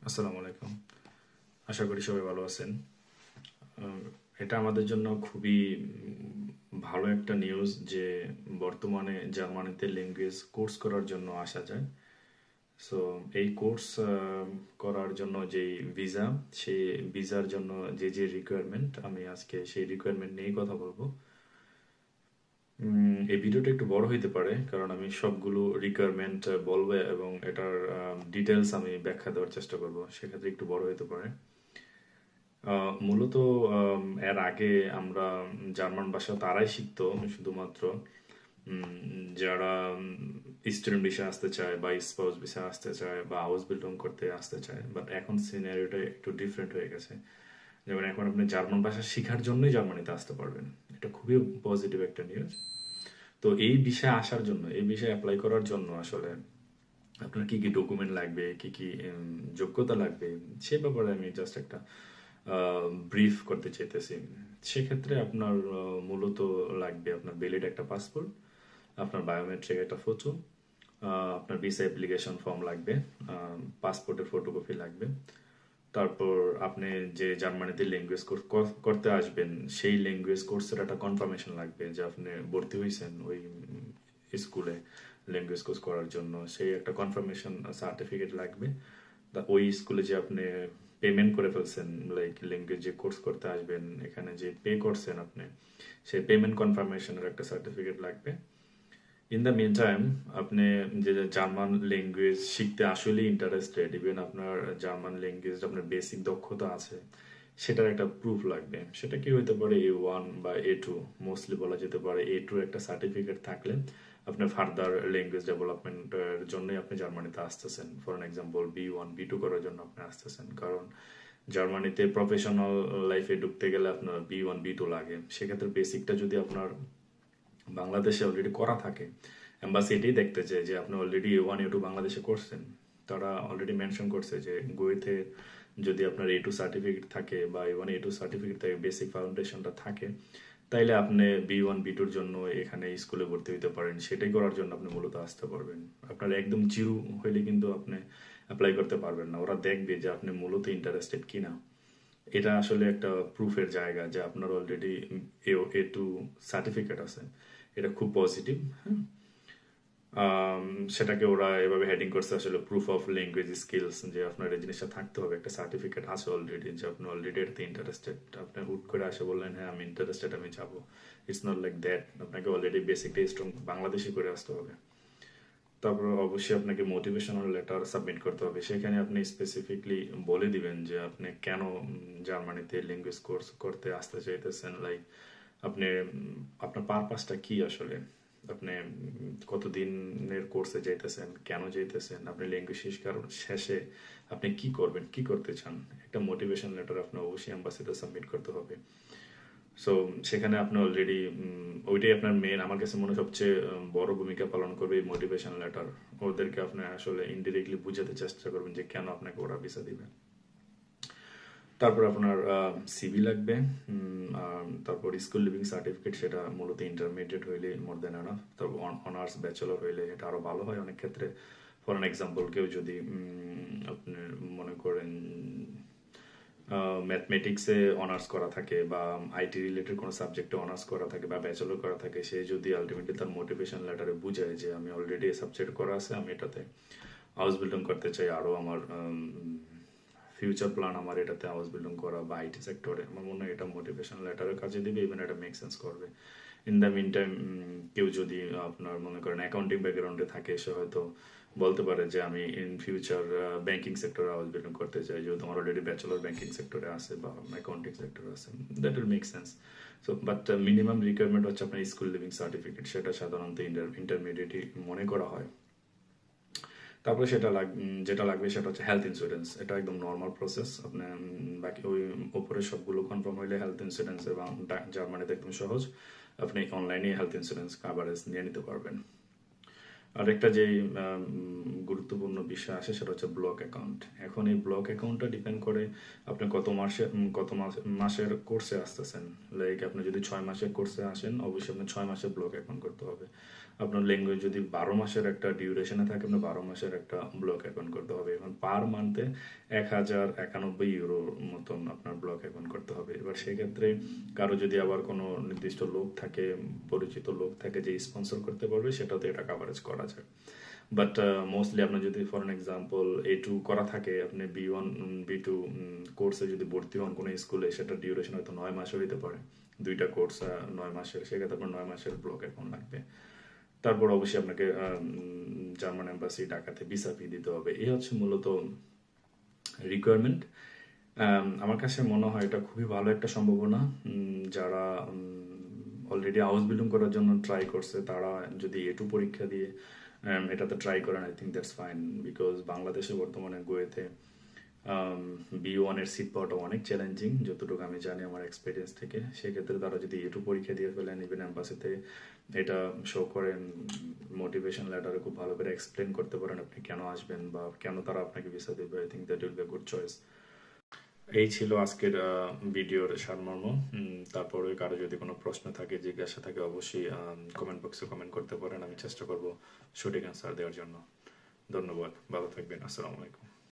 আসসালামু আলাইকুম। আশা করি সবাই ভালো আছেন। এটা আমাদের জন্য খুবই ভালো একটা নিউজ যে বর্তমানে জার্মানিতে ল্যাঙ্গুয়েজ কোর্স করার জন্য আসা যায়। সো এই কোর্স করার জন্য যে ভিসা, সেই ভিসার জন্য যে রিকোয়ারমেন্ট, আমি আজকে সেই রিকোয়ারমেন্ট নিয়েই কথা বলবো। এই ভিডিওটা একটু বড় হইতে পারে কারণ আমি সবগুলো রিকোয়ারমেন্ট বলবো এবং এটার ডিটেলস আমি ব্যাখ্যা দেওয়ার চেষ্টা করব, সেক্ষেত্রে একটু বড় হইতে পারে। মূলত এর আগে আমরা জার্মান ভাষা তারাই শিখতো শুধুমাত্র যারা স্টুডেন্ট ভিসা আসতে চায় বা স্পাউস ভিসা আসতে চায় বা হাউস বিল্ডিং করতে আসতে চায়, বাট এখন সিনারিওটা একটু ডিফারেন্ট হয়ে গেছে। যেমন এখন আপনি জার্মান ভাষা শেখার জন্যই জার্মানিতে আসতে পারবেন। এটা খুবই পজিটিভ একটা নিউজ। তো এই বিষয়ে আসার জন্য, এই বিষয়ে অ্যাপ্লাই করার জন্য আসলে আপনার কি কি ডকুমেন্ট লাগবে, কি কি যোগ্যতা লাগবে, সে ব্যাপারে আমি জাস্ট একটা ব্রিফ করতে চাইতেছি। সেক্ষেত্রে আপনার মূলত লাগবে আপনার ভ্যালিড একটা পাসপোর্ট, আপনার বায়োমেট্রিক একটা ফটো, আপনার ভিসা অ্যাপ্লিকেশন ফর্ম লাগবে, পাসপোর্টের ফটোকপি লাগবে। তারপর আপনি যে জার্মানিতে ল্যাঙ্গুয়েজ কোর্স করতে আসবেন সেই ল্যাঙ্গুয়েজ কোর্সের একটা কনফার্মেশন লাগবে যে আপনি ভর্তি হয়েছেন ওই স্কুলে ল্যাঙ্গুয়েজ কোর্স করার জন্য, সেই একটা কনফার্মেশন সার্টিফিকেট লাগবে। ওই স্কুলে যে আপনি পেমেন্ট করে ফেলছেন, লাইক ল্যাঙ্গুয়েজ যে কোর্স করতে আসবেন এখানে যে পে করছেন আপনি, সেই পেমেন্ট কনফার্মেশনের একটা সার্টিফিকেট লাগবে। ইন দ্য মিন টাইম আপনি যে জার্মান ল্যাঙ্গুয়েজ শিখতে আসলে ইন্টারেস্টেড, ইভেন আপনার জার্মান ল্যাঙ্গুয়েজ আপনার বেসিক দক্ষতা আছে, সেটার একটা প্রুফ লাগবে। সেটা কি হইতে পারে A1 বা A2, মোস্টলি বলা যেতে পারে A2 একটা সার্টিফিকেট থাকলে আপনার ফার্দার ল্যাঙ্গুয়েজ ডেভেলপমেন্টের জন্যই আপনি জার্মানিতে আসতেছেন। ফর এক্সাম্পল B1 B2 করার জন্য আপনি আসতেছেন, কারণ জার্মানিতে প্রফেশনাল লাইফে ঢুকতে গেলে আপনার B1 B2 লাগে। সেক্ষেত্রে বেসিকটা যদি আপনার বাংলাদেশে অলরেডি করা থাকে, এম্বাসি এটাই দেখতে চায় যে আপনি অলরেডি A1 A2 বাংলাদেশে করছেন। তারা অলরেডি মেনশন করছে যে গোয়েতে যদি আপনার A2 সার্টিফিকেট থাকে বা A1 A2 সার্টিফিকেট থাকে, বেসিক ফাউন্ডেশনটা থাকে, তাইলে আপনি B1 B2-র জন্য এখানে স্কুলে ভর্তি হতে পারেন। সেটাই করার জন্য আপনি মূলত আসতে পারবেন। আপনার একদম জিরো হইলে কিন্তু আপনি অ্যাপ্লাই করতে পারবেন না। ওরা দেখবে যে আপনি মূলত ইন্টারেস্টেড কিনা। এটা আসলে একটা প্রুফের জায়গা যে আপনার অলরেডি A2 সার্টিফিকেট আছে। এটা খুব পজিটিভ। হ্যাঁ, সেটাকে ওরা এভাবে হেডিং করছে আসলে প্রুফ অফ ল্যাঙ্গুয়েজ স্কিলস, যে আপনার এই জিনিসটা থাকতে হবে, একটা সার্টিফিকেট আছে অলরেডি যে আপনি অলরেডি এটাতে ইন্টারেস্টেড। আপনি হুট করে আসে বললেন হ্যাঁ আমি ইন্টারেস্টেড, আমি যাবো, ইটস নট লাইক দ্যাট। আপনাকে অলরেডি বেসিকটা স্ট্রং বাংলাদেশি করে আসতে হবে। তারপর অবশ্যই আপনাকে মোটিভেশনাল লেটার সাবমিট করতে হবে। সেখানে আপনি স্পেসিফিকলি বলে দিবেন যে আপনি কেন জার্মানিতে ল্যাঙ্গুয়েজ কোর্স করতে আসতে চাইতেছেন, লাইক আপনি আপনার পারপাসটা কি আসলে, আপনি কত দিনের কোর্সে যাইতেছেন, কেন যাইতেছেন, আপনি ল্যাঙ্গুয়েজ শেষে আপনি কি করবেন, কি করতে চান, একটা মোটিভেশন লেটার আপনার অবশ্যই অ্যাম্বাসিতে সাবমিট করতে হবে। সো সেখানে আপনি অলরেডি ওইটাই আপনার মেন, আমার কাছে মনে হয় সবচেয়ে বড় ভূমিকা পালন করবে এই মোটিভেশন লেটার। ওদেরকে আপনি আসলে ইনডিরেক্টলি বুঝাতে চেষ্টা করবেন যে কেন আপনাকে ওরা ভিসা দিবে। তারপর আপনার সিভি লাগবে। তারপর স্কুল লিভিং সার্টিফিকেট, সেটা মূলত ইন্টারমিডিয়েট হইলে মোর দেন এনাফ। তারপর অনার্স ব্যাচেলর হইলে এটা আরো ভালো হয় অনেক ক্ষেত্রে। ফর অ্যান এক্সাম্পল, কেউ যদি আপনি মনে করেন ম্যাথমেটিক্সে অনার্স করা থাকে বা আইটি রিলেটেড কোনো সাবজেক্টে অনার্স করা থাকে বা ব্যাচেলর করা থাকে, সে যদি আলটিমেটলি তার মোটিভেশন লেটারে বুঝায় যে আমি অলরেডি এই সাবজেক্ট করা আছে, আমি এটাতে হাউস বিল্ডিং করতে চাই, আরও আমার ফিউচার প্ল্যান আমার এটাতে হাউস বিল্ডিং করা বা আইটি সেক্টরে, আমার মনে হয় এটা মোটিভেশন লেটারের কাজে দিবে, ইভেন এটা মেক সেন্স করবে। ইন দ্য মিন টাইম কেউ যদি আপনার মনে করেন অ্যাকাউন্টিং ব্যাকগ্রাউন্ডে থাকে, সে হয়তো বলতে পারে যে আমি ইন ফিউচার ব্যাংকিং সেক্টরে হাউস বিল্ডিং করতে চাই, যেহেতু আমার অলরেডি ব্যাচেলর ব্যাংকিং সেক্টরে আছে বা অ্যাকাউন্টিং সেক্টরে আছে, that will make sense. So but minimum requirement হচ্ছে আপনার স্কুল লিভিং সার্টিফিকেট, সেটা সাধারণত ইন্টারমিডিয়েটই মনে করা হয়। তারপরে যেটা লাগবে সেটা হচ্ছে হেলথ ইন্স্যুরেন্স। এটা একদম নর্মাল প্রসেস। আপনি বাকি ওই উপরে সবগুলো কনফার্ম হইলে হেলথ ইন্স্যুরেন্স, এবং জার্মানিতে একদম সহজ, আপনি অনলাইনে হেলথ ইন্স্যুরেন্স কাভারেজ নিয়ে নিতে পারবেন। আরেকটা যেই গুরুত্বপূর্ণ বিষয় আসে সেটা হচ্ছে ব্লক অ্যাকাউন্ট। এখন এই ব্লক অ্যাকাউন্টটা ডিপেন্ড করে আপনি কত মাসের কোর্সে আসতেছেন। লাইক আপনি যদি 6 মাসের কোর্সে আসেন, অবশ্যই আপনি 6 মাসের ব্লক অ্যাকাউন্ট করতে হবে। আপনার ল্যাঙ্গুয়েজ যদি 12 মাসের একটা ডিউরেশনে থাকে, আপনার 12 মাসের একটা ব্লক অ্যাকাউন্ট করতে হবে। এখন পার মান্থে 1091 ইউরোর মতন আপনার ব্লক অ্যাকাউন্ট করতে হবে। এবার সেক্ষেত্রে কারো যদি আবার কোনো নির্দিষ্ট লোক থাকে, পরিচিত লোক থাকে যে স্পন্সর করতে পারবে, সেটাতে এটা কাভারেজ করা যায়। বাট মোস্টলি আপনার যদি ফর এক্সাম্পল A2 করা থাকে, আপনি B1 B2 কোর্সে যদি ভর্তি হন কোনো স্কুলে, সেটা ডিউরেশন হয়তো 9 মাসও হইতে পারে। দুইটা কোর্স 9 মাসের, সেক্ষেত্রে আপনার 9 মাসের ব্লক অ্যাকাউন্ট লাগবে। তারপর অবশ্যই আপনাকে জার্মান এম্বাসি ঢাকাতে ভিসা ফি দিতে হবে। এই হচ্ছে মূলত রিকোয়ারমেন্ট। আমার কাছে মনে হয় এটা খুবই ভালো একটা সম্ভাবনা। যারা অলরেডি হাউস বিল্ডিং করার জন্য ট্রাই করছে, তারা যদি A2 পরীক্ষা দিয়ে এটাতে ট্রাই করেন, I think that's fine. Because বাংলাদেশে বর্তমানে গোয়েতে B1-এর সিট পাওয়াটা অনেক চ্যালেঞ্জিং, যতটুকু আমি জানি আমার এক্সপিরিয়েন্স থেকে। সেক্ষেত্রে তারা যদি A2 পরীক্ষা দিয়ে ফেলেন, ইভেন এম্বাসিতে এটা শো করেন, মোটিভেশন লেটারে খুব ভালো করে এক্সপ্লেন করতে পারেন আপনি কেন আসবেন বা কেন তারা আপনাকে ভিসা দেবে, I think that will be good choice. এই ছিল আজকের ভিডিওর সারমর্ম। তারপরে কারো যদি কোনো প্রশ্ন থাকে, জিজ্ঞাসা থাকে, অবশ্যই কমেন্ট বক্সে কমেন্ট করতে পারেন। আমি চেষ্টা করব সঠিক অ্যান্সার দেওয়ার জন্য। ধন্যবাদ, ভালো থাকবেন, আসসালামু আলাইকুম।